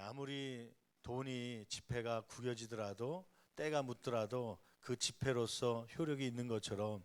아무리 돈이 지폐가 구겨지더라도 때가 묻더라도 그 지폐로서 효력이 있는 것처럼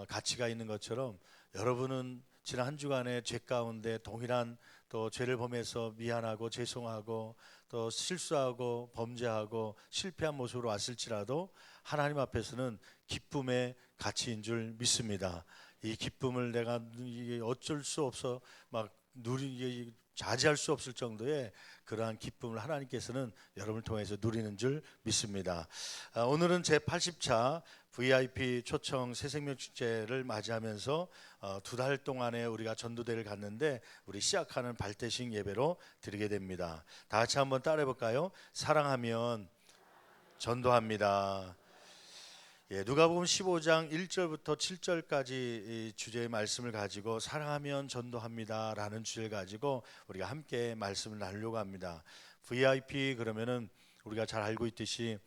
가치가 있는 것처럼 여러분은 지난 한 주간의 죄 가운데 동일한 또 죄를 범해서 미안하고 죄송하고 또 실수하고 범죄하고 실패한 모습으로 왔을지라도 하나님 앞에서는 기쁨의 가치인 줄 믿습니다. 이 기쁨을 내가 이게 어쩔 수 없어 막 누리기 자제할 수 없을 정도의 그러한 기쁨을 하나님께서는 여러분을 통해서 누리는 줄 믿습니다. 오늘은 제80차 VIP 초청 새생명축제를 맞이하면서 2달 동안에 우리가 전도대를 갔는데 우리 시작하는 발대식 예배로 드리게 됩니다. 다 같이 한번 따라해 볼까요? 사랑하면 전도합니다. 누가복음 15장 1절부터 7절까지 이 주제의 말씀을 가지고 사랑하면 전도합니다라는 주제를 가지고 우리가 함께 말씀을 나누려고 합니다. VIP 그러면은 우리가 잘 알고 있듯이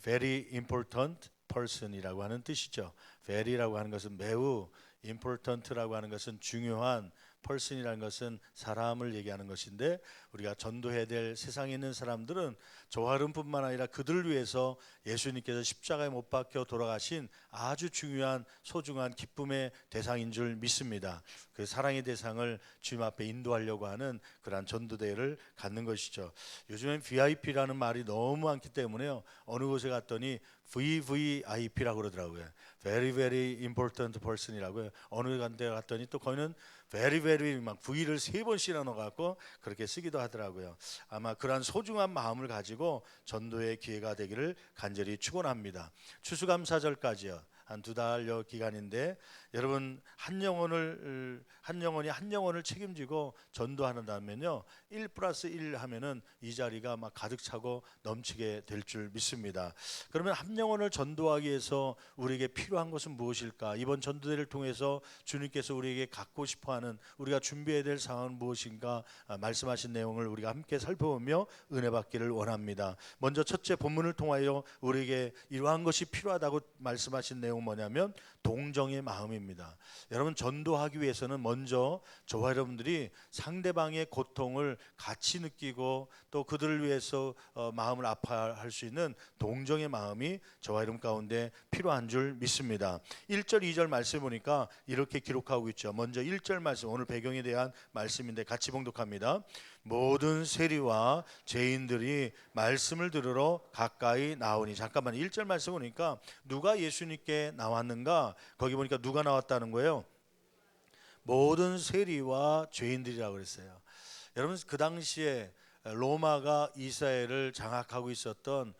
very important person이라고 하는 뜻이죠. very라고 하는 것은 매우, important라고 하는 것은 중요한, person이라는 것은 사람을 얘기하는 것인데 우리가 전도해야 될 세상에 있는 사람들은 조아름뿐만 아니라 그들을 위해서 예수님께서 십자가에 못 박혀 돌아가신 아주 중요한 소중한 기쁨의 대상인 줄 믿습니다. 그 사랑의 대상을 주님 앞에 인도하려고 하는 그러한 전도대회를 갖는 것이죠. 요즘엔 VIP라는 말이 너무 많기 때문에요. 어느 곳에 갔더니 VVIP라고 그러더라고요. Very very important person이라고요. 어느 데 갔더니 또 거기는 very very 막 V를 3번씩이나 넣어갖고 그렇게 쓰기도 하더라고요. 아마 그러한 소중한 마음을 가지고 전도의 기회가 되기를 간절히 축원합니다. 추수감사절까지요. 한 2달여 기간인데 여러분 한 영혼이 한 영혼을 책임지고 전도하는다면요 1+1 하면은 이 자리가 막 가득 차고 넘치게 될 줄 믿습니다. 그러면 한 영혼을 전도하기 위해서 우리에게 필요한 것은 무엇일까? 이번 전도대를 통해서 주님께서 우리에게 갖고 싶어하는 우리가 준비해야 될 상황은 무엇인가? 말씀하신 내용을 우리가 함께 살펴보며 은혜 받기를 원합니다. 먼저 첫째 본문을 통하여 우리에게 이러한 것이 필요하다고 말씀하신 내용 뭐냐면 동정의 마음입니다. 여러분 전도하기 위해서는 먼저 저와 여러분들이 상대방의 고통을 같이 느끼고 또 그들을 위해서 마음을 아파할 수 있는 동정의 마음이 저와 여러분 가운데 필요한 줄 믿습니다. 1절 2절 말씀 보니까 이렇게 기록하고 있죠. 먼저 1절 말씀, 오늘 배경에 대한 말씀인데 같이 봉독합니다. 모든 세리와 죄인들이 말씀을 들으러 가까이 나오니. 잠깐만 1절 말씀 보니까 누가 예수님께 나왔는가? 거기 보니까 누가 나왔다는 거예요? 모든 세리와 죄인들이라고 그랬어요. 여러분 그 당시에 로마가 이스라엘을 장악하고 있었던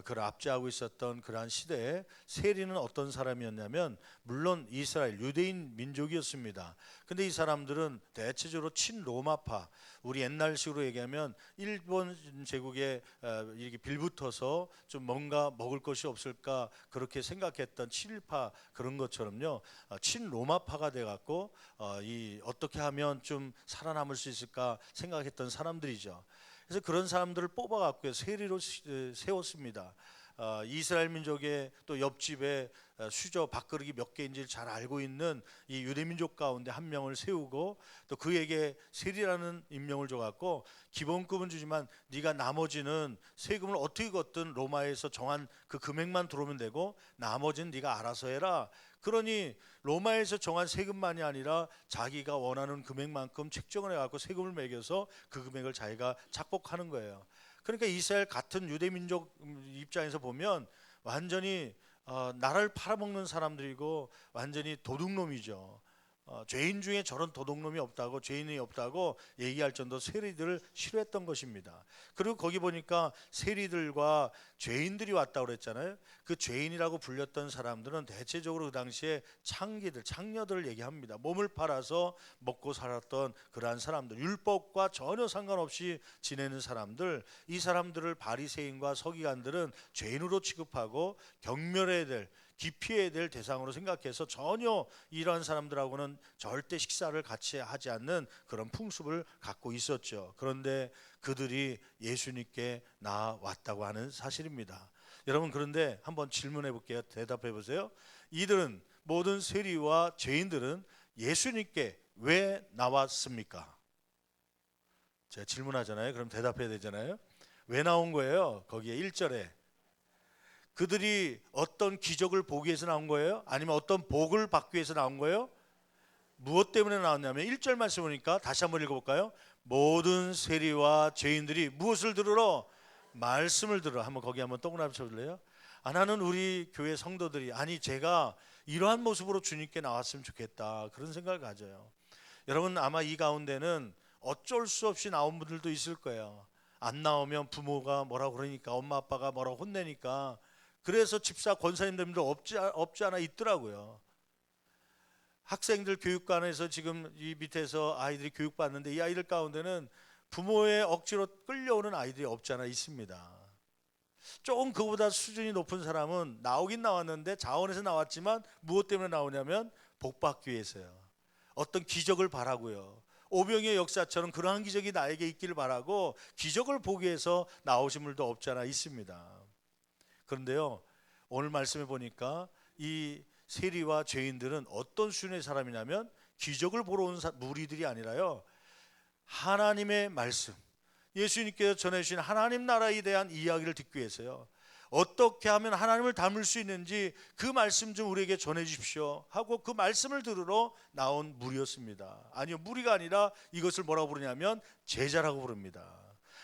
그를 압제하고 있었던 그러한 시대에 세리는 어떤 사람이었냐면 물론 이스라엘 유대인 민족이었습니다. 근데 이 사람들은 대체적으로 친로마파, 우리 옛날식으로 얘기하면 일본 제국에 이렇게 빌붙어서 좀 뭔가 먹을 것이 없을까 그렇게 생각했던 친일파 그런 것처럼요 친로마파가 돼갖고 이 어떻게 하면 좀 살아남을 수 있을까 생각했던 사람들이죠. 그래서 그런 사람들을 뽑아갖고 세리로 세웠습니다. 이스라엘 민족의 또 옆집에 수저 밥그릇이 몇 개인지 잘 알고 있는 이 유대 민족 가운데 한 명을 세우고 또 그에게 세리라는 임명을 줘갖고 기본급은 주지만 네가 나머지는 세금을 어떻게 걷든 로마에서 정한 그 금액만 들어오면 되고 나머지는 네가 알아서 해라. 그러니 로마에서 정한 세금만이 아니라 자기가 원하는 금액만큼 책정을 해갖고 세금을 매겨서 그 금액을 자기가 착복하는 거예요. 그러니까 이스라엘 같은 유대 민족 입장에서 보면 완전히 나라를 팔아먹는 사람들이고 완전히 도둑놈이죠. 죄인 중에 저런 도둑놈이 없다고, 죄인이 없다고 얘기할 정도 세리들을 싫어했던 것입니다. 그리고 거기 보니까 세리들과 죄인들이 왔다고 그랬잖아요. 그 죄인이라고 불렸던 사람들은 대체적으로 그 당시에 창기들, 창녀들을 얘기합니다. 몸을 팔아서 먹고 살았던 그러한 사람들, 율법과 전혀 상관없이 지내는 사람들, 이 사람들을 바리새인과 서기관들은 죄인으로 취급하고 경멸해야 될, 기피해야 될 대상으로 생각해서 전혀 이러한 사람들하고는 절대 식사를 같이 하지 않는 그런 풍습을 갖고 있었죠. 그런데 그들이 예수님께 나왔다고 하는 사실입니다. 여러분 그런데 한번 질문해 볼게요. 대답해 보세요. 이들은 모든 세리와 죄인들은 예수님께 왜 나왔습니까? 제가 질문하잖아요. 그럼 대답해야 되잖아요. 왜 나온 거예요? 거기에 1절에 그들이 어떤 기적을 보기 위해서 나온 거예요? 아니면 어떤 복을 받기 위해서 나온 거예요? 무엇 때문에 나왔냐면 1절 말씀 보니까 다시 한번 읽어볼까요? 모든 세리와 죄인들이 무엇을 들으러? 말씀을 들으러. 한번 거기 한번 동그라미 쳐줄래요? 나는 우리 교회 성도들이 제가 이러한 모습으로 주님께 나왔으면 좋겠다, 그런 생각을 가져요. 여러분, 아마 이 가운데는 어쩔 수 없이 나온 분들도 있을 거예요. 안 나오면 부모가 뭐라고 그러니까, 엄마 아빠가 뭐라고 혼내니까, 그래서 집사 권사님들도 없지 않아 있더라고요. 학생들 교육관에서 지금 이 밑에서 아이들이 교육받는데, 이 아이들 가운데는 부모의 억지로 끌려오는 아이들이 없지 않아 있습니다. 조금 그보다 수준이 높은 사람은 나오긴 나왔는데, 자원에서 나왔지만 무엇 때문에 나오냐면 복받기 위해서요. 어떤 기적을 바라고요. 오병이의 역사처럼 그러한 기적이 나에게 있기를 바라고 기적을 보기 위해서 나오신 분들도 없지 않아 있습니다. 그런데요, 오늘 말씀해 보니까 이 세리와 죄인들은 어떤 수준의 사람이냐면, 기적을 보러 온 무리들이 아니라요, 하나님의 말씀, 예수님께서 전해주신 하나님 나라에 대한 이야기를 듣기 위해서요, 어떻게 하면 하나님을 닮을 수 있는지 그 말씀 좀 우리에게 전해 주십시오 하고 그 말씀을 들으러 나온 무리였습니다. 아니요, 무리가 아니라 이것을 뭐라고 부르냐면 제자라고 부릅니다.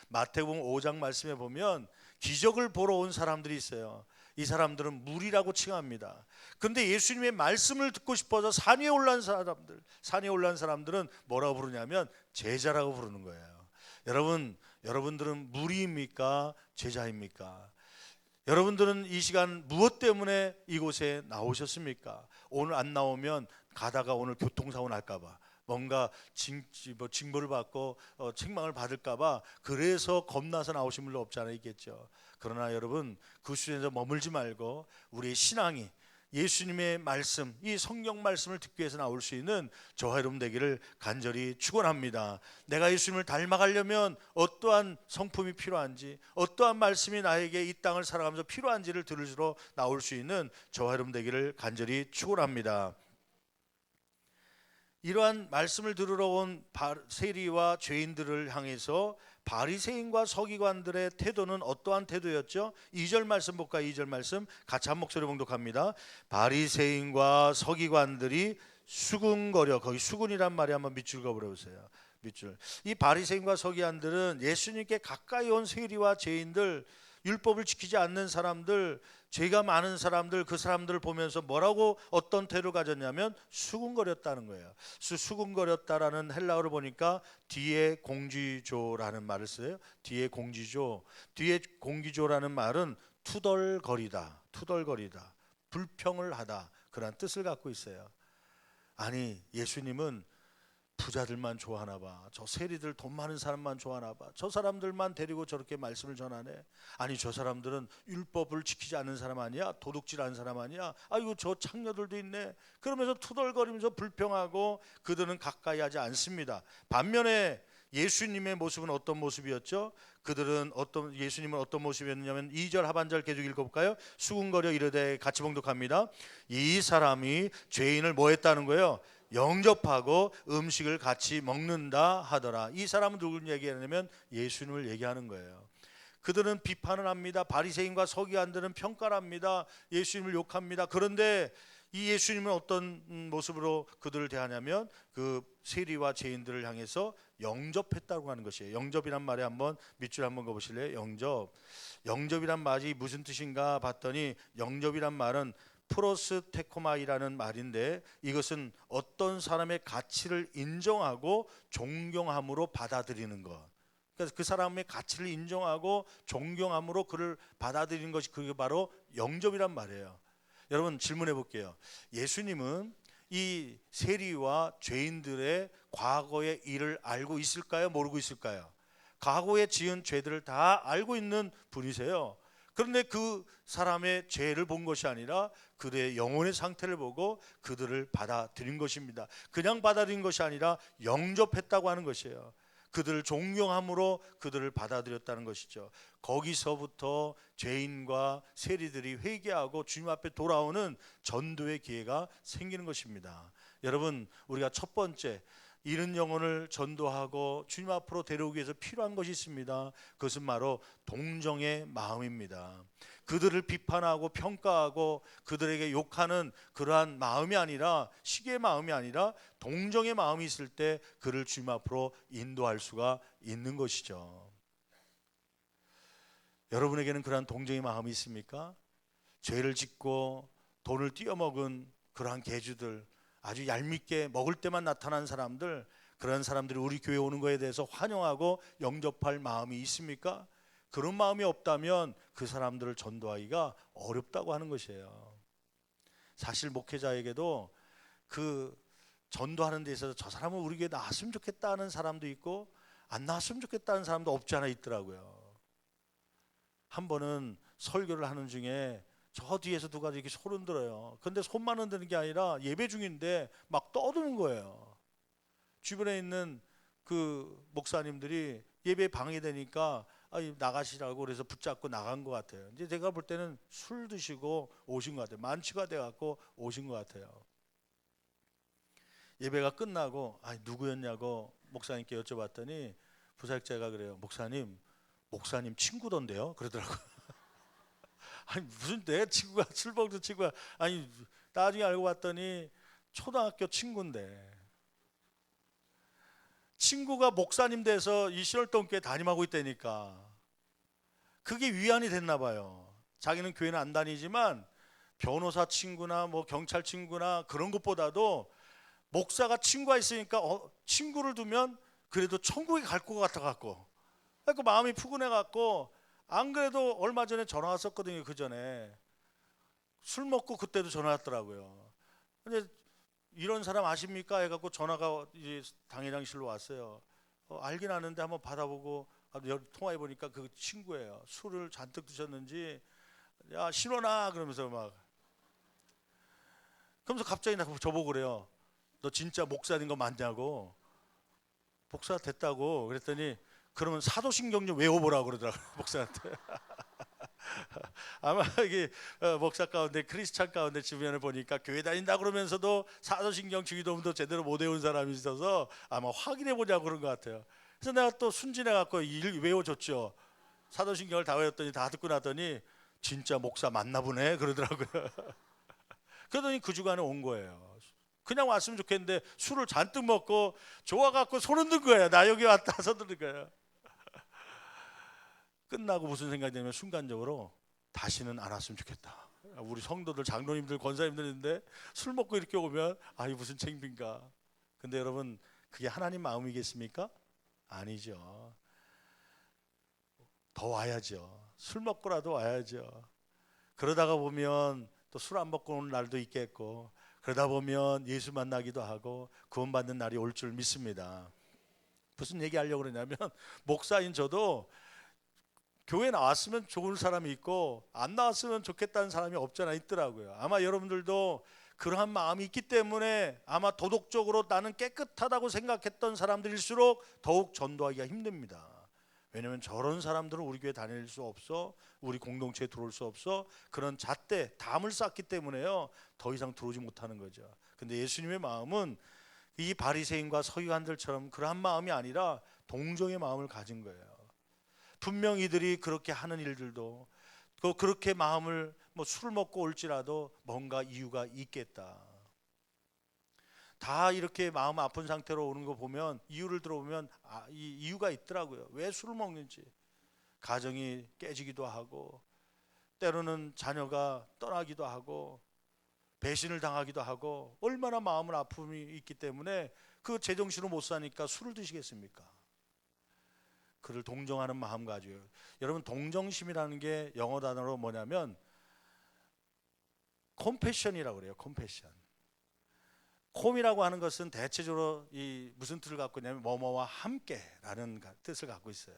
마태복음 5장 말씀에 보면 기적을 보러 온 사람들이 있어요. 이 사람들은 무리라고 칭합니다. 그런데 예수님의 말씀을 듣고 싶어서 산에 올라온 사람들은 뭐라고 부르냐면 제자라고 부르는 거예요. 여러분들은 무리입니까? 제자입니까? 여러분들은 이 시간 무엇 때문에 이곳에 나오셨습니까? 오늘 안 나오면 가다가 오늘 교통사고 날까봐, 뭔가 징벌을 받고 책망을 받을까봐 그래서 겁나서 나오신 분도 없지 않아 있겠죠. 그러나 여러분, 그 수준에서 머물지 말고 우리의 신앙이 예수님의 말씀, 이 성경 말씀을 듣기 위해서 나올 수 있는 저와 여러분 되기를 간절히 축원합니다. 내가 예수님을 닮아가려면 어떠한 성품이 필요한지, 어떠한 말씀이 나에게 이 땅을 살아가면서 필요한지를 들으러 나올 수 있는 저와 여러분 되기를 간절히 축원합니다. 이러한 말씀을 들으러 온 세리와 죄인들을 향해서 바리새인과 서기관들의 태도는 어떠한 태도였죠? 2절 말씀 볼까요? 2절 말씀 같이 한 목소리 봉독합니다. 바리새인과 서기관들이 수군거려, 거기 수군이란 말이 한번 밑줄 그어보세요. 밑줄. 이 바리새인과 서기관들은 예수님께 가까이 온 세리와 죄인들, 율법을 지키지 않는 사람들, 죄가 많은 사람들, 그 사람들을 보면서 뭐라고 어떤 태도를 가졌냐면 수군거렸다는 거예요. 수군거렸다라는 헬라어를 보니까 뒤에 공지조라는 말을 써요. 뒤에 공지조라는 말은 투덜거리다, 불평을 하다, 그런 뜻을 갖고 있어요. 아니, 예수님은 부자들만 좋아하나 봐, 저 세리들 돈 많은 사람만 좋아하나 봐, 저 사람들만 데리고 저렇게 말씀을 전하네. 아니, 저 사람들은 율법을 지키지 않는 사람 아니야? 도둑질하는 사람 아니야? 아이고, 저 창녀들도 있네. 그러면서 투덜거리면서 불평하고 그들은 가까이 하지 않습니다. 반면에 예수님의 모습은 어떤 모습이었죠? 예수님은 어떤 모습이었냐면 2절 하반절 계속 읽어볼까요? 수군거려 이르되, 같이 봉독합니다. 이 사람이 죄인을 뭐 했다는 거예요? 영접하고 음식을 같이 먹는다 하더라. 이 사람은 누굴 얘기하냐면 예수님을 얘기하는 거예요. 그들은 비판을 합니다. 바리새인과 서기관들은 평가를 합니다. 예수님을 욕합니다. 그런데 이 예수님은 어떤 모습으로 그들을 대하냐면 그 세리와 죄인들을 향해서 영접했다고 하는 것이에요. 영접이란 말에 한번 밑줄 한번 그어보실래요? 영접이란 말이 무슨 뜻인가 봤더니, 영접이란 말은 프로스테코마이라는 말인데, 이것은 어떤 사람의 가치를 인정하고 존경함으로 받아들이는 것. 그래서 그 사람의 가치를 인정하고 존경함으로 그를 받아들이는 것이, 그게 바로 영접이란 말이에요. 여러분, 질문해 볼게요. 예수님은 이 세리와 죄인들의 과거의 일을 알고 있을까요? 모르고 있을까요? 과거에 지은 죄들을 다 알고 있는 분이세요. 그런데 그 사람의 죄를 본 것이 아니라 그들의 영혼의 상태를 보고 그들을 받아들인 것입니다. 그냥 받아들인 것이 아니라 영접했다고 하는 것이에요. 그들을 존경함으로 그들을 받아들였다는 것이죠. 거기서부터 죄인과 세리들이 회개하고 주님 앞에 돌아오는 전도의 기회가 생기는 것입니다. 여러분, 우리가 첫 번째 잃은 영혼을 전도하고 주님 앞으로 데려오기 위해서 필요한 것이 있습니다. 그것은 바로 동정의 마음입니다. 그들을 비판하고 평가하고 그들에게 욕하는 그러한 마음이 아니라, 시기의 마음이 아니라 동정의 마음이 있을 때 그를 주님 앞으로 인도할 수가 있는 것이죠. 여러분에게는 그러한 동정의 마음이 있습니까? 죄를 짓고 돈을 띄어먹은 그러한 개주들, 아주 얄밉게 먹을 때만 나타난 사람들, 그런 사람들이 우리 교회에 오는 것에 대해서 환영하고 영접할 마음이 있습니까? 그런 마음이 없다면 그 사람들을 전도하기가 어렵다고 하는 것이에요. 사실 목회자에게도 그 전도하는 데 있어서 저 사람은 우리 교회에 나왔으면 좋겠다는 사람도 있고 안 나왔으면 좋겠다는 사람도 없지 않아 있더라고요. 한 번은 설교를 하는 중에 저 뒤에서 누가 이렇게 소름 들어요. 근데 손만 흔드는 게 아니라 예배 중인데 막 떠드는 거예요. 주변에 있는 그 목사님들이 예배 방해되니까 나가시라고 그래서 붙잡고 나간 것 같아요. 이제 제가 볼 때는 술 드시고 오신 것 같아요. 만취가 돼갖고 오신 것 같아요. 예배가 끝나고 누구였냐고 목사님께 여쭤봤더니 부사역자가 그래요. 목사님 친구던데요? 그러더라고요. 아니 무슨 내 친구가 술 먹는 친구야. 아니 나중에 알고 봤더니 초등학교 친구인데, 친구가 목사님 돼서 이 신월동교회 담임하고 있다니까. 그게 위안이 됐나 봐요. 자기는 교회는 안 다니지만 변호사 친구나 뭐 경찰 친구나 그런 것보다도 목사가 친구가 있으니까 친구를 두면 그래도 천국에 갈 것 같아 갖고, 그러니까 마음이 푸근해 갖고. 안 그래도 얼마 전에 전화 왔었거든요. 그 전에 술 먹고 그때도 전화 왔더라고요. 근데 이런 사람 아십니까? 해갖고 전화가 이제 당회장실로 왔어요. 알긴 아는데 한번 받아보고 통화해 보니까 그 친구예요. 술을 잔뜩 드셨는지 야 신원아 그러면서 막, 그러면서 갑자기 저보고 그래요. 너 진짜 목사인 거 맞냐고. 목사 됐다고 그랬더니 그러면 사도신경 좀 외워보라고 그러더라고요. 목사한테. 아마 이게 목사 가운데 크리스찬 가운데 주변을 보니까 교회 다닌다 그러면서도 사도신경 주기도문도 제대로 못 외운 사람이 있어서 아마 확인해 보자고 그런 것 같아요. 그래서 내가 또 순진해 갖고 외워줬죠. 사도신경을 다 외웠더니, 다 듣고 나더니 진짜 목사 맞나 보네 그러더라고요. 그러더니 그 주간에 온 거예요. 그냥 왔으면 좋겠는데 술을 잔뜩 먹고 좋아갖고 손 든 거예요. 나 여기 왔다 손 드는 거예요. 끝나고 무슨 생각이 들면 순간적으로 다시는 안 왔으면 좋겠다. 우리 성도들, 장로님들, 권사님들인데 술 먹고 이렇게 오면 이 무슨 창피인가. 근데 여러분 그게 하나님 마음이겠습니까? 아니죠. 더 와야죠. 술 먹고라도 와야죠. 그러다가 보면 또 술 안 먹고 오는 날도 있겠고, 그러다 보면 예수 만나기도 하고 구원받는 날이 올 줄 믿습니다. 무슨 얘기하려고 그러냐면 목사인 저도 교회 나왔으면 좋은 사람이 있고 안 나왔으면 좋겠다는 사람이 없잖아 있더라고요. 아마 여러분들도 그러한 마음이 있기 때문에 아마 도덕적으로 나는 깨끗하다고 생각했던 사람들일수록 더욱 전도하기가 힘듭니다. 왜냐하면 저런 사람들은 우리 교회 다닐 수 없어, 우리 공동체에 들어올 수 없어, 그런 잣대, 담을 쌓기 때문에요 더 이상 들어오지 못하는 거죠. 근데 예수님의 마음은 이 바리새인과 서기관들처럼 그러한 마음이 아니라 동정의 마음을 가진 거예요. 분명 이들이 그렇게 하는 일들도 그렇게 마음을 술 먹고 올지라도 뭔가 이유가 있겠다. 다 이렇게 마음 아픈 상태로 오는 거 보면 이유를 들어보면 이 이유가 있더라고요. 왜 술을 먹는지. 가정이 깨지기도 하고, 때로는 자녀가 떠나기도 하고, 배신을 당하기도 하고, 얼마나 마음을 아픔이 있기 때문에 그 제정신으로 못 사니까 술을 드시겠습니까? 그를 동정하는 마음 가지고요. 여러분 동정심이라는 게 영어 단어로 뭐냐면 컴패션이라고 그래요. 컴패션. 콤이라고 하는 것은 대체적으로 이 무슨 뜻을 갖고 있냐면 뭐뭐와 함께라는 뜻을 갖고 있어요.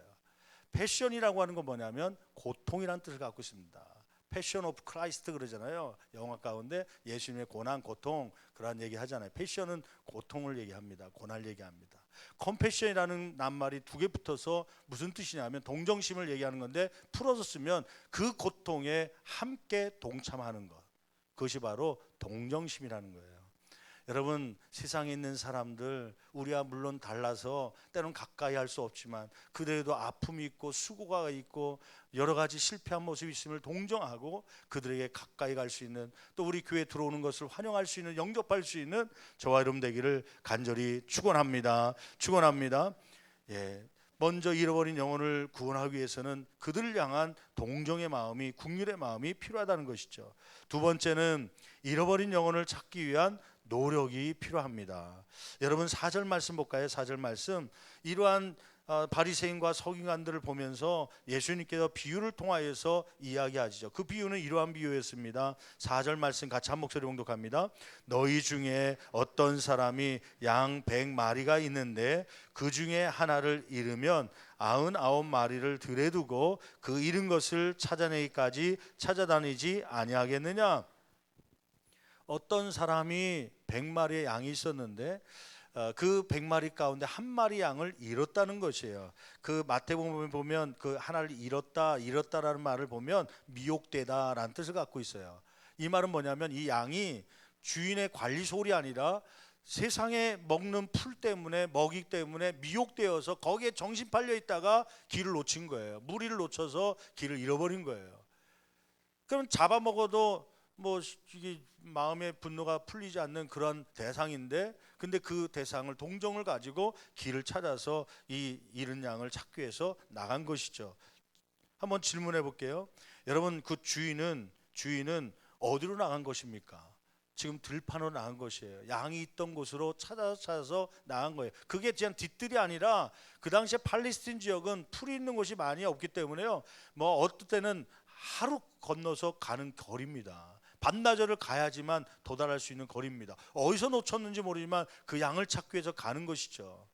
패션이라고 하는 건 뭐냐면 고통이라는 뜻을 갖고 있습니다. 패션 오브 크라이스트 그러잖아요. 영화 가운데 예수님의 고난, 고통 그런 얘기 하잖아요. 패션은 고통을 얘기합니다. 고난을 얘기합니다. 컴패션이라는 낱말이 두 개 붙어서 무슨 뜻이냐면 동정심을 얘기하는 건데, 풀어서 쓰면 그 고통에 함께 동참하는 것, 그것이 바로 동정심이라는 거예요. 여러분, 세상에 있는 사람들 우리와 물론 달라서 때로는 가까이 할 수 없지만 그들에도 아픔이 있고 수고가 있고 여러 가지 실패한 모습이 있음을 동정하고 그들에게 가까이 갈 수 있는, 또 우리 교회에 들어오는 것을 환영할 수 있는, 영접할 수 있는 저와 여러분 되기를 간절히 축원합니다. 축원합니다. 예. 먼저 잃어버린 영혼을 구원하기 위해서는 그들을 향한 동정의 마음이, 긍휼의 마음이 필요하다는 것이죠. 두 번째는 잃어버린 영혼을 찾기 위한 노력이 필요합니다. 여러분 4절 말씀 볼까요? 4절 말씀, 이러한 바리새인과 서기관들을 보면서 예수님께서 비유를 통하여서 이야기하시죠. 그 비유는 이러한 비유였습니다. 4절 말씀 같이 한 목소리 봉독합니다. 너희 중에 어떤 사람이 양 100마리가 있는데 그 중에 하나를 잃으면 99마리를 들에 두고 그 잃은 것을 찾아내기까지 찾아다니지 아니하겠느냐? 어떤 사람이 100마리의 양이 있었는데 그 100마리 가운데 한 마리 양을 잃었다는 것이에요. 그 마태복음에 보면 그 하나를 잃었다라는 말을 보면 미혹되다라는 뜻을 갖고 있어요. 이 말은 뭐냐면 이 양이 주인의 관리 소홀이 아니라 세상에 먹는 풀 때문에, 먹이 때문에 미혹되어서 거기에 정신 팔려 있다가 길을 놓친 거예요. 무리를 놓쳐서 길을 잃어버린 거예요. 그럼 잡아먹어도 뭐 이게 마음의 분노가 풀리지 않는 그런 대상인데, 근데 그 대상을, 동정을 가지고 길을 찾아서 이 잃은 양을 찾기 위해서 나간 것이죠. 한번 질문해 볼게요. 여러분, 그 주인은 어디로 나간 것입니까? 지금 들판으로 나간 것이에요. 양이 있던 곳으로 찾아서 나간 거예요. 그게 그냥 뒷뜰이 아니라 그 당시에 팔레스틴 지역은 풀이 있는 곳이 많이 없기 때문에요. 뭐 어떨 때는 하루 건너서 가는 거리입니다. 반나절을 가야지만 도달할 수 있는 거리입니다. 어디서 놓쳤는지 모르지만 그 양을 찾기 위해서 가는 것이죠.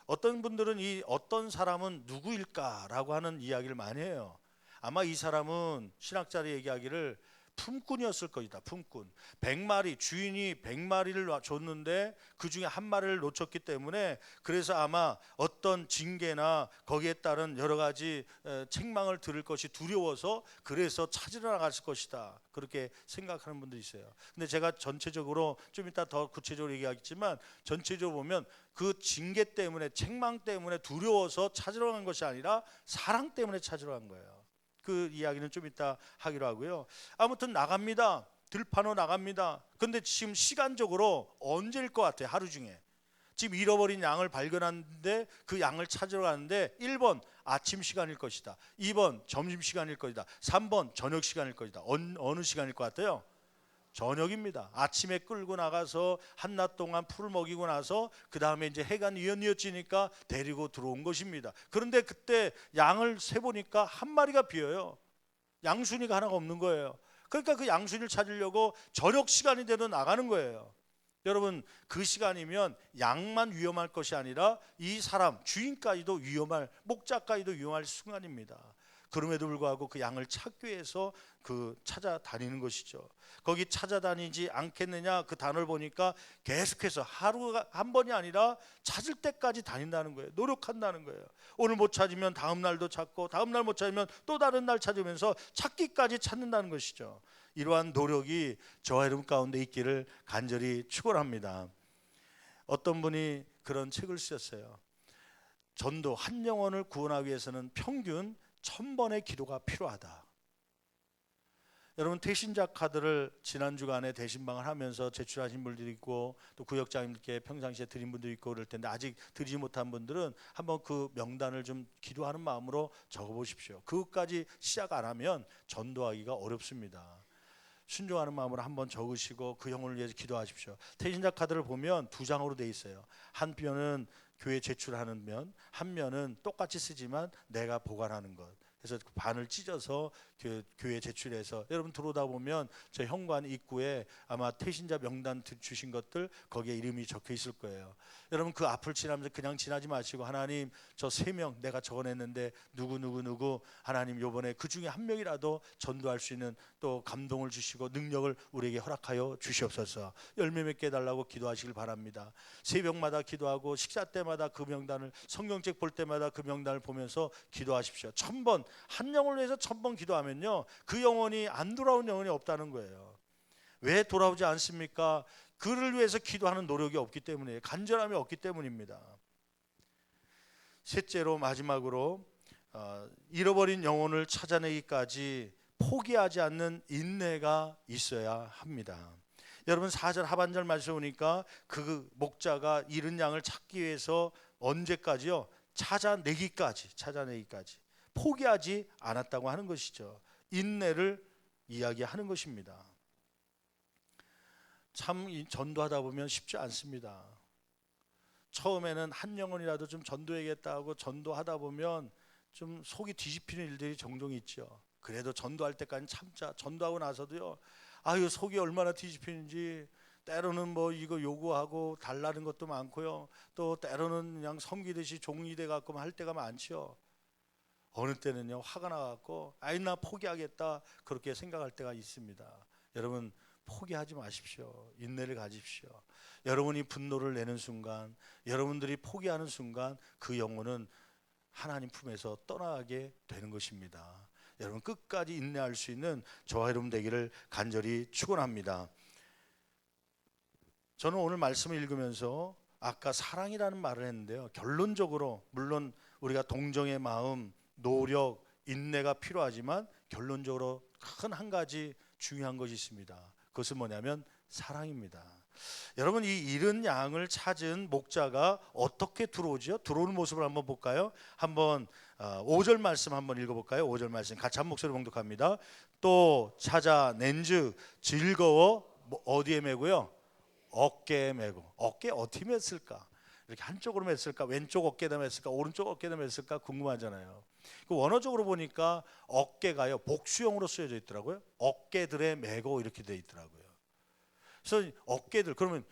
어떤 분들은 이 어떤 사람은 누구일까라고 하는 이야기를 많이 해요. 아마 이 사람은 신학자들이 얘기하기를 품꾼이었을 것이다. 품꾼. 100마리, 주인이 100마리를 줬는데 그 중에 한 마리를 놓쳤기 때문에, 그래서 아마 어떤 징계나 거기에 따른 여러 가지 책망을 들을 것이 두려워서 그래서 찾으러 나갔을 것이다. 그렇게 생각하는 분도 있어요. 근데 제가 전체적으로 좀 이따 더 구체적으로 얘기하겠지만, 전체적으로 보면 그 징계 때문에, 책망 때문에 두려워서 찾으러 간 것이 아니라 사랑 때문에 찾으러 간 거예요. 그 이야기는 좀 이따 하기로 하고요. 아무튼 나갑니다. 들판으로 나갑니다. 근데 지금 시간적으로 언제일 것 같아요? 하루 중에 지금 잃어버린 양을 발견하는데, 그 양을 찾으러 가는데 1번 아침 시간일 것이다, 2번 점심 시간일 것이다, 3번 저녁 시간일 것이다. 어느 시간일 것 같아요? 저녁입니다. 아침에 끌고 나가서 한낮 동안 풀을 먹이고 나서 그 다음에 이제 해가 뉘엿뉘엿지니까 데리고 들어온 것입니다. 그런데 그때 양을 세보니까 한 마리가 비어요. 양순이가 하나가 없는 거예요. 그러니까 그 양순이를 찾으려고 저녁 시간이 돼도 나가는 거예요. 여러분, 그 시간이면 양만 위험할 것이 아니라 이 사람 주인까지도 위험할, 목자까지도 위험할 순간입니다. 그럼에도 불구하고 그 양을 찾기 위해서 찾아다니는 것이죠. 거기 찾아다니지 않겠느냐, 그 단어를 보니까 계속해서 하루가 한 번이 아니라 찾을 때까지 다닌다는 거예요. 노력한다는 거예요. 오늘 못 찾으면 다음 날도 찾고, 다음 날 못 찾으면 또 다른 날 찾으면서 찾기까지 찾는다는 것이죠. 이러한 노력이 저와 여러분 가운데 있기를 간절히 축원합니다. 어떤 분이 그런 책을 쓰셨어요. 전도 한 영혼을 구원하기 위해서는 평균 1000번의 기도가 필요하다. 여러분, 태신자 카드를 지난 주간에 대신방을 하면서 제출하신 분들이 있고, 또 구역장님께 평상시에 드린 분들이 있고 그럴 텐데, 아직 드리지 못한 분들은 한번 그 명단을 좀 기도하는 마음으로 적어보십시오. 그것까지 시작 안 하면 전도하기가 어렵습니다. 순종하는 마음으로 한번 적으시고 그 영혼을 위해서 기도하십시오. 태신자 카드를 보면 2장으로 돼 있어요. 한 면은 교회 제출하는 면, 한 면은 똑같이 쓰지만 내가 보관하는 것. 그래서 반을 찢어서 교회 제출해서, 여러분 들어오다 보면 저 현관 입구에 아마 태신자 명단 주신 것들 거기에 이름이 적혀 있을 거예요. 여러분 그 앞을 지나면서 그냥 지나지 마시고, 하나님 저 3명 내가 적어냈는데 누구 하나님 요번에 그 중에 한 명이라도 전도할 수 있는 또 감동을 주시고 능력을 우리에게 허락하여 주시옵소서. 열매 맺게 해달라고 기도하시길 바랍니다. 새벽마다 기도하고 식사 때마다 그 명단을, 성경책 볼 때마다 그 명단을 보면서 기도하십시오. 1000번, 한 영혼을 위해서 1000번 기도하면요, 그 영혼이 안 돌아온 영혼이 없다는 거예요. 왜 돌아오지 않습니까? 그를 위해서 기도하는 노력이 없기 때문에, 간절함이 없기 때문입니다. 셋째로, 마지막으로 잃어버린 영혼을 찾아내기까지 포기하지 않는 인내가 있어야 합니다. 여러분 4절 하반절 말씀 보니까 그 목자가 잃은 양을 찾기 위해서 언제까지요? 찾아내기까지 포기하지 않았다고 하는 것이죠. 인내를 이야기하는 것입니다. 참 전도하다 보면 쉽지 않습니다. 처음에는 한 영혼이라도 좀 전도해야겠다 하고 전도하다 보면 좀 속이 뒤집히는 일들이 종종 있죠. 그래도 전도할 때까지 참자. 전도하고 나서도요, 아유 속이 얼마나 뒤집히는지, 때로는 뭐 이거 요구하고 달라는 것도 많고요, 또 때로는 그냥 섬기듯이 종이 돼 갖고 할 때가 많죠. 어느 때는요 화가 나갖고 아이 나 포기하겠다 그렇게 생각할 때가 있습니다. 여러분 포기하지 마십시오. 인내를 가지십시오. 여러분이 분노를 내는 순간, 여러분들이 포기하는 순간 그 영혼은 하나님 품에서 떠나게 되는 것입니다. 여러분 끝까지 인내할 수 있는 저와 여러분 되기를 간절히 축원합니다. 저는 오늘 말씀을 읽으면서 아까 사랑이라는 말을 했는데요, 결론적으로 물론 우리가 동정의 마음, 노력, 인내가 필요하지만 결론적으로 큰 한 가지 중요한 것이 있습니다. 그것은 뭐냐면 사랑입니다. 여러분 이 잃은 양을 찾은 목자가 어떻게 들어오죠? 들어오는 모습을 한번 볼까요? 한번 5절 말씀 한번 읽어볼까요? 5절 말씀 같이 한 목소리로 봉독합니다. 또 찾아낸즉 즐거워 어디에 메고요? 어깨에 메고. 어깨에 어떻게 맸을까? 이렇게 한쪽으로 맸을까? 왼쪽 어깨에다 맸을까? 오른쪽 어깨에다 맸을까? 궁금하잖아요. 그 원어적으로 보니까 어깨가요 복수형으로 쓰여져 있더라고요. 어깨들에 메고 이렇게 돼 있더라고요. 그래서 어깨들, 그러면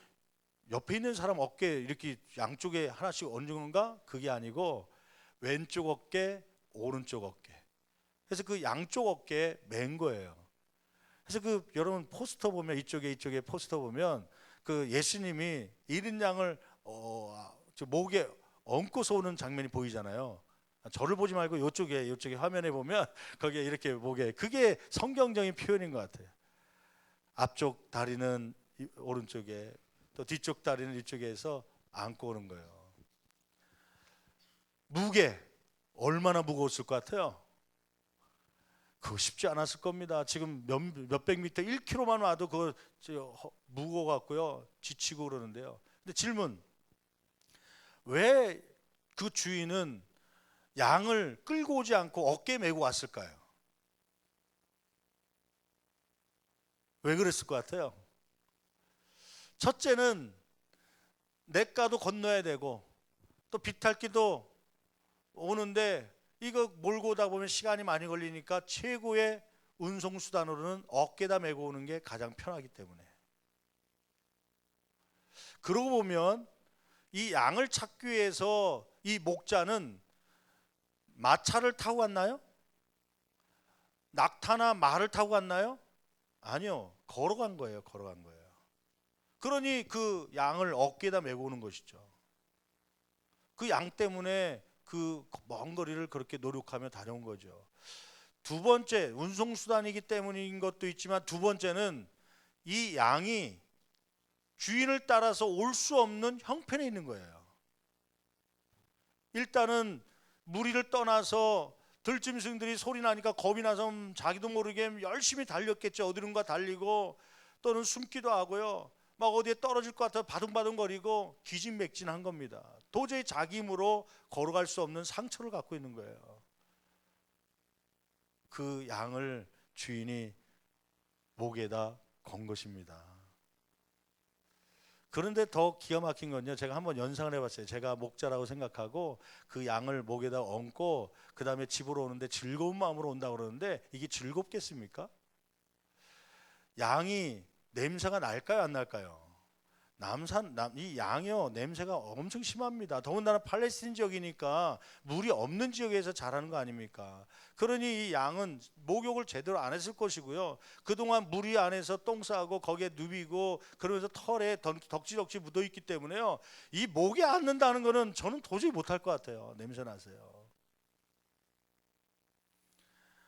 옆에 있는 사람 어깨 이렇게 양쪽에 하나씩 얹는가? 그게 아니고 왼쪽 어깨, 오른쪽 어깨. 그래서 그 양쪽 어깨에 맨 거예요. 그래서 그 여러분 포스터 보면 이쪽에 포스터 보면 그 예수님이 잃은 양을 목에 얹고서 오는 장면이 보이잖아요. 저를 보지 말고 이쪽에 화면에 보면 거기에 이렇게 목에, 그게 성경적인 표현인 것 같아요. 앞쪽 다리는 오른쪽에, 또 뒤쪽 다리는 이쪽에서 안고 오는 거예요. 무게 얼마나 무거웠을 것 같아요? 그거 쉽지 않았을 겁니다. 지금 몇백 미터 1km만 와도 그거 무거워 갖고요 지치고 그러는데요. 근데 질문, 왜 그 주인은 양을 끌고 오지 않고 어깨에 메고 왔을까요? 왜 그랬을 것 같아요? 첫째는 냇가도 건너야 되고 또 비탈길도 오는데 이거 몰고 오다 보면 시간이 많이 걸리니까 최고의 운송수단으로는 어깨에다 메고 오는 게 가장 편하기 때문에. 그러고 보면 이 양을 찾기 위해서 이 목자는 마차를 타고 갔나요? 낙타나 말을 타고 갔나요? 아니요, 걸어간 거예요. 그러니 그 양을 어깨에다 메고 오는 것이죠. 그 양 때문에 그 먼 거리를 그렇게 노력하며 다녀온 거죠. 두 번째, 운송수단이기 때문인 것도 있지만 두 번째는 이 양이 주인을 따라서 올 수 없는 형편에 있는 거예요. 일단은 무리를 떠나서 들짐승들이 소리 나니까 겁이 나서 자기도 모르게 열심히 달렸겠죠. 어디론가 달리고 또는 숨기도 하고요, 막 어디에 떨어질 것 같아 바둥바둥거리고 기진맥진한 겁니다. 도저히 자기 힘으로 걸어갈 수 없는 상처를 갖고 있는 거예요. 그 양을 주인이 목에다 건 것입니다. 그런데 더 기가 막힌 건요, 제가 한번 연상을 해봤어요. 제가 목자라고 생각하고 그 양을 목에다 얹고 그 다음에 집으로 오는데 즐거운 마음으로 온다고 그러는데 이게 즐겁겠습니까? 양이 냄새가 날까요 안 날까요? 이 양이요 냄새가 엄청 심합니다. 더군다나 팔레스틴 지역이니까 물이 없는 지역에서 자라는 거 아닙니까? 그러니 이 양은 목욕을 제대로 안 했을 것이고요, 그동안 무리 안에서 똥 싸고 거기에 누비고 그러면서 털에 덕지덕지 묻어 있기 때문에요, 이 목에 앉는다는 거는 저는 도저히 못할 것 같아요. 냄새 나세요.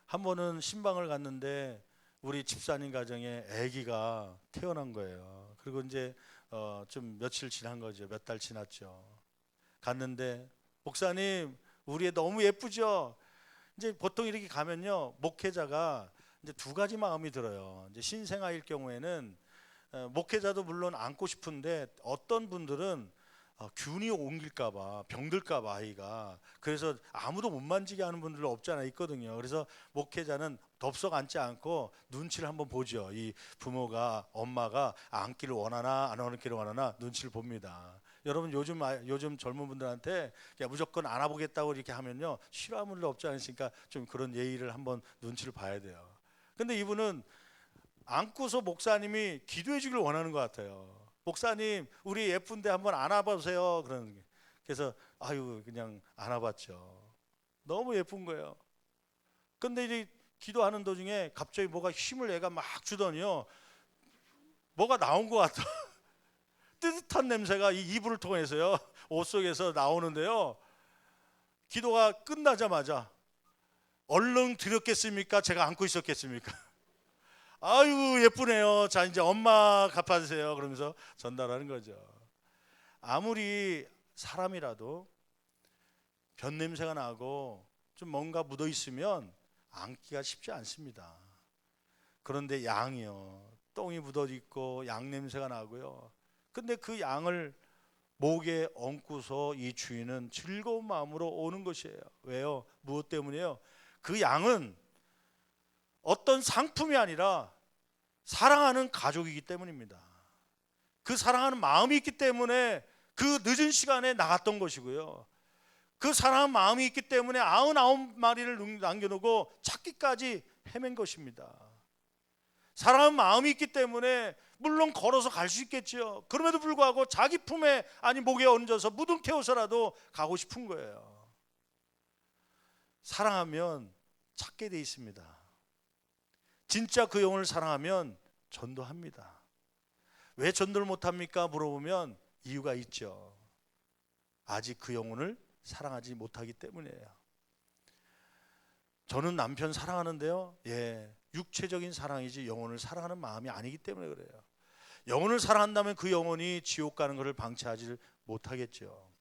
한 번은 신방을 갔는데 우리 집사님 가정에 아기가 태어난 거예요. 그리고 이제 좀 며칠 지난 거죠. 몇 달 지났죠. 갔는데 목사님 우리 애 너무 예쁘죠. 이제 보통 이렇게 가면요 목회자가 이제 두 가지 마음이 들어요. 이제 신생아일 경우에는 목회자도 물론 안고 싶은데 어떤 분들은 균이 옮길까봐 병들까봐 아이가 그래서 아무도 못 만지게 하는 분들 없지 않아 있거든요. 그래서 목회자는 덥석 앉지 않고 눈치를 한번 보죠. 이 부모가 엄마가 안기를 원하나 안 안기를 원하나 눈치를 봅니다. 여러분 요즘 젊은 분들한테 그냥 무조건 안아보겠다고 이렇게 하면요 싫어하는 분들 없지 않으니까 좀 그런 예의를 한번 눈치를 봐야 돼요. 근데 이분은 안고서 목사님이 기도해 주길 원하는 것 같아요. 목사님 우리 예쁜데 한번 안아보세요. 그러는 게. 그래서 아유 그냥 안아봤죠. 너무 예쁜 거예요. 근데 이제 기도하는 도중에 갑자기 뭐가 힘을 애가 막 주더니요 뭐가 나온 것 같아. 뜨뜻한 냄새가 이 이불을 통해서요 옷 속에서 나오는데요. 기도가 끝나자마자 얼른 드렸겠습니까? 제가 안고 있었겠습니까? 아유 예쁘네요. 자 이제 엄마 갚아주세요. 그러면서 전달하는 거죠. 아무리 사람이라도 변 냄새가 나고 좀 뭔가 묻어 있으면 안기가 쉽지 않습니다. 그런데 양이요 똥이 묻어 있고 양 냄새가 나고요. 근데 그 양을 목에 얹고서 이 주인은 즐거운 마음으로 오는 것이에요. 왜요? 무엇 때문에요? 그 양은 어떤 상품이 아니라 사랑하는 가족이기 때문입니다. 그 사랑하는 마음이 있기 때문에 그 늦은 시간에 나갔던 것이고요. 그 사랑하는 마음이 있기 때문에 99마리를 남겨놓고 찾기까지 헤맨 것입니다. 사랑하는 마음이 있기 때문에 물론 걸어서 갈 수 있겠죠. 그럼에도 불구하고 자기 품에 아니 목에 얹어서 무등 태워서라도 가고 싶은 거예요. 사랑하면 찾게 돼 있습니다. 진짜 그 영혼을 사랑하면 전도합니다. 왜 전도를 못합니까? 물어보면 이유가 있죠. 아직 그 영혼을 사랑하지 못하기 때문이에요. 저는 남편 사랑하는데요. 육체적인 사랑이지 영혼을 사랑하는 마음이 아니기 때문에 그래요. 영혼을 사랑한다면 그 영혼이 지옥 가는 것을 방치하지 못하겠죠.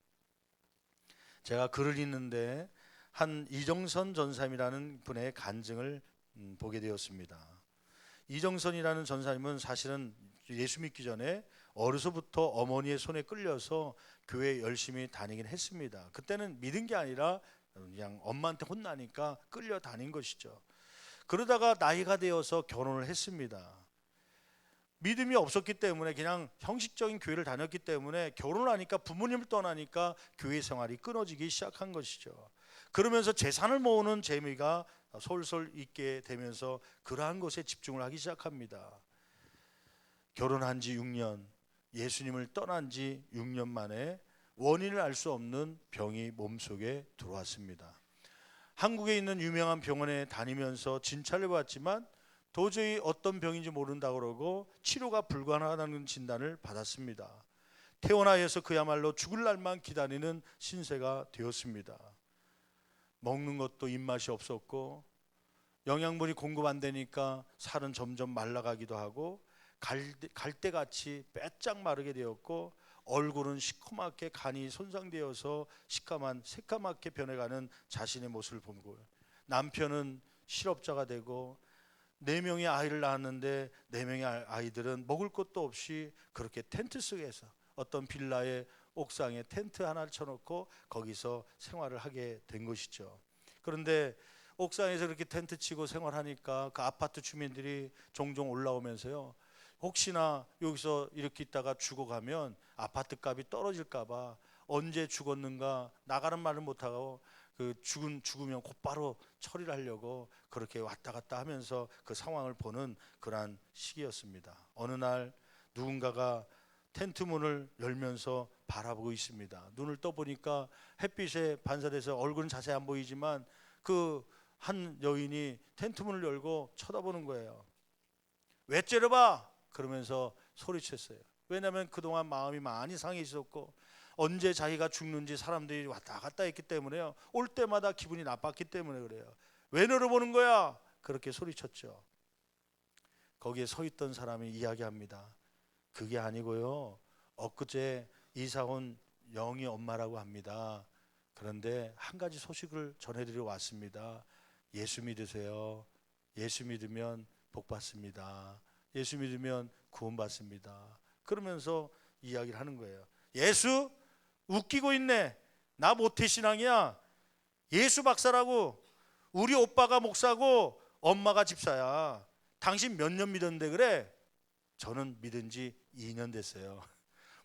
제가 글을 읽는데 한 이정선 전사님이라는 분의 간증을 보게 되었습니다. 이정선이라는 전사님은 사실은 예수 믿기 전에 어려서부터 어머니의 손에 끌려서 교회 열심히 다니긴 했습니다. 그때는 믿은 게 아니라 그냥 엄마한테 혼나니까 끌려다닌 것이죠. 그러다가 나이가 되어서 결혼을 했습니다. 믿음이 없었기 때문에 그냥 형식적인 교회를 다녔기 때문에 결혼을 하니까 부모님을 떠나니까 교회 생활이 끊어지기 시작한 것이죠. 그러면서 재산을 모으는 재미가 솔솔 있게 되면서 그러한 것에 집중을 하기 시작합니다. 결혼한 지 6년, 예수님을 떠난 지 6년 만에 원인을 알 수 없는 병이 몸속에 들어왔습니다. 한국에 있는 유명한 병원에 다니면서 진찰을 받았지만 도저히 어떤 병인지 모른다고 그러고 치료가 불가능하다는 진단을 받았습니다. 태어나서 그야말로 죽을 날만 기다리는 신세가 되었습니다. 먹는 것도 입맛이 없었고 영양분이 공급 안 되니까 살은 점점 말라가기도 하고 갈대같이 빼짝 마르게 되었고 얼굴은 시커멓게 간이 손상되어서 새까맣게 변해가는 자신의 모습을 보고 남편은 실업자가 되고 4명의 아이를 낳았는데 4명의 아이들은 먹을 것도 없이 그렇게 텐트 속에서 어떤 빌라의 옥상에 텐트 하나를 쳐놓고 거기서 생활을 하게 된 것이죠. 그런데 옥상에서 그렇게 텐트 치고 생활하니까 그 아파트 주민들이 종종 올라오면서요, 혹시나 여기서 이렇게 있다가 죽어가면 아파트 값이 떨어질까 봐 언제 죽었는가 나가는 말을 못하고 그 죽으면 곧바로 처리를 하려고 그렇게 왔다 갔다 하면서 그 상황을 보는 그러한 시기였습니다. 어느 날 누군가가 텐트 문을 열면서 바라보고 있습니다. 눈을 떠보니까 햇빛에 반사돼서 얼굴은 자세히 안 보이지만 그 한 여인이 텐트 문을 열고 쳐다보는 거예요. 왜 째려봐? 그러면서 소리쳤어요. 왜냐하면 그동안 마음이 많이 상해 있었고 언제 자기가 죽는지 사람들이 왔다 갔다 했기 때문에요. 올 때마다 기분이 나빴기 때문에 그래요. 왜 너를 보는 거야? 그렇게 소리쳤죠. 거기에 서 있던 사람이 이야기합니다. 그게 아니고요. 엊그제 이사 온 영희 엄마라고 합니다. 그런데 한 가지 소식을 전해드리러 왔습니다. 예수 믿으세요. 예수 믿으면 복 받습니다. 예수 믿으면 구원 받습니다. 그러면서 이야기를 하는 거예요. 예수? 웃기고 있네. 나 모태신앙이야. 예수 박사라고. 우리 오빠가 목사고 엄마가 집사야. 당신 몇 년 믿었는데 그래? 저는 믿은 지 2년 됐어요.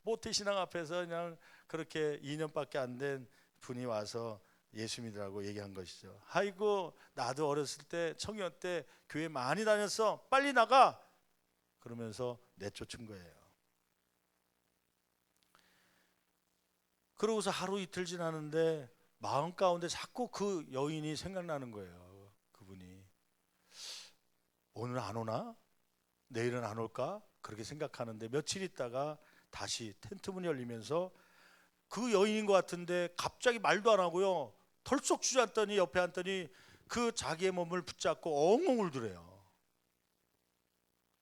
모태신앙 앞에서 그냥 그렇게 2년밖에 안 된 분이 와서 예수 믿으라고 얘기한 것이죠. 아이고, 나도 어렸을 때 청년 때 교회 많이 다녔어. 빨리 나가. 그러면서 내쫓은 거예요. 그러고서 하루 이틀 지나는데 마음 가운데 자꾸 그 여인이 생각나는 거예요. 그분이 오늘 안 오나? 내일은 안 올까? 그렇게 생각하는데 며칠 있다가 다시 텐트 문이 열리면서 그 여인인 것 같은데 갑자기 말도 안 하고요. 털썩 주저앉더니 옆에 앉더니 그 자기의 몸을 붙잡고 엉엉 울더래요.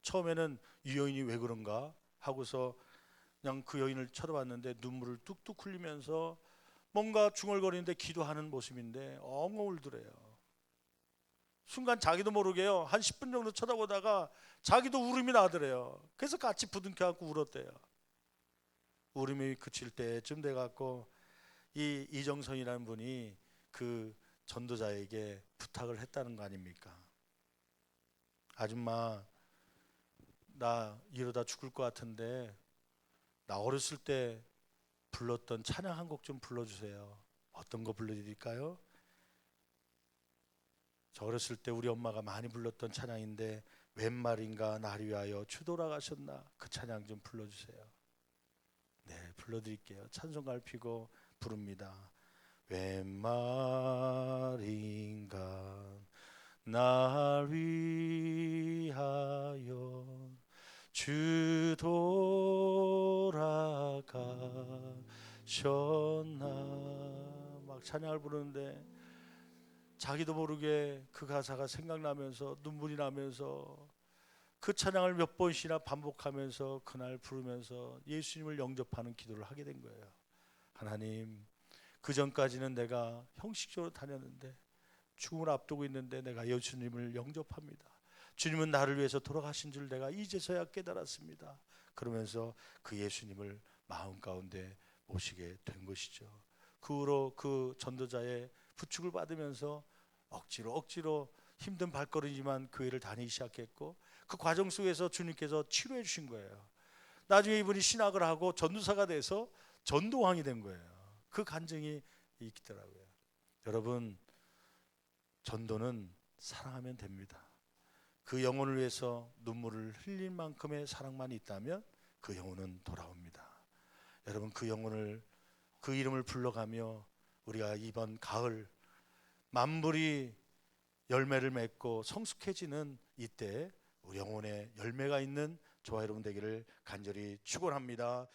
처음에는 이 여인이 왜 그런가 하고서 그냥 그 여인을 쳐다봤는데 눈물을 뚝뚝 흘리면서 뭔가 중얼거리는데 기도하는 모습인데 엉엉 울더래요. 순간 자기도 모르게요. 한 10분 정도 쳐다보다가 자기도 울음이 나더래요. 그래서 같이 부둥켜 안고 울었대요. 울음이 그칠 때쯤 돼갖고 이 이정선이라는 분이 그 전도자에게 부탁을 했다는 거 아닙니까? 아줌마, 나 이러다 죽을 것 같은데 나 어렸을 때 불렀던 찬양 한 곡 좀 불러주세요. 어떤 거 불러드릴까요? 저 어렸을 때 우리 엄마가 많이 불렀던 찬양인데 웬 말인가 나를 위하여 주 돌아가셨나, 그 찬양 좀 불러주세요. 네, 불러드릴게요. 찬송가를 피고 부릅니다. 웬 말인가 날 위하여 주 돌아가셨나. 막 찬양을 부르는데 자기도 모르게 그 가사가 생각나면서 눈물이 나면서 그 찬양을 몇 번씩이나 반복하면서 그날 부르면서 예수님을 영접하는 기도를 하게 된 거예요. 하나님, 그 전까지는 내가 형식적으로 다녔는데 죽음을 앞두고 있는데 내가 예수님을 영접합니다. 주님은 나를 위해서 돌아가신 줄 내가 이제서야 깨달았습니다. 그러면서 그 예수님을 마음 가운데 모시게 된 것이죠. 그 후로 그 전도자의 부축을 받으면서 억지로 힘든 발걸음이지만 교회를 다니기 시작했고, 그 과정 속에서 주님께서 치료해 주신 거예요. 나중에 이분이 신학을 하고 전도사가 돼서 전도왕이 된 거예요. 그 간증이 있더라고요. 여러분, 전도는 사랑하면 됩니다. 그 영혼을 위해서 눈물을 흘릴 만큼의 사랑만 있다면 그 영혼은 돌아옵니다. 여러분, 그 영혼을, 그 이름을 불러가며 우리가 이번 가을 만물이 열매를 맺고 성숙해지는 이때 우리 영혼에 열매가 있는 저와 여러분 되기를 간절히 축원합니다.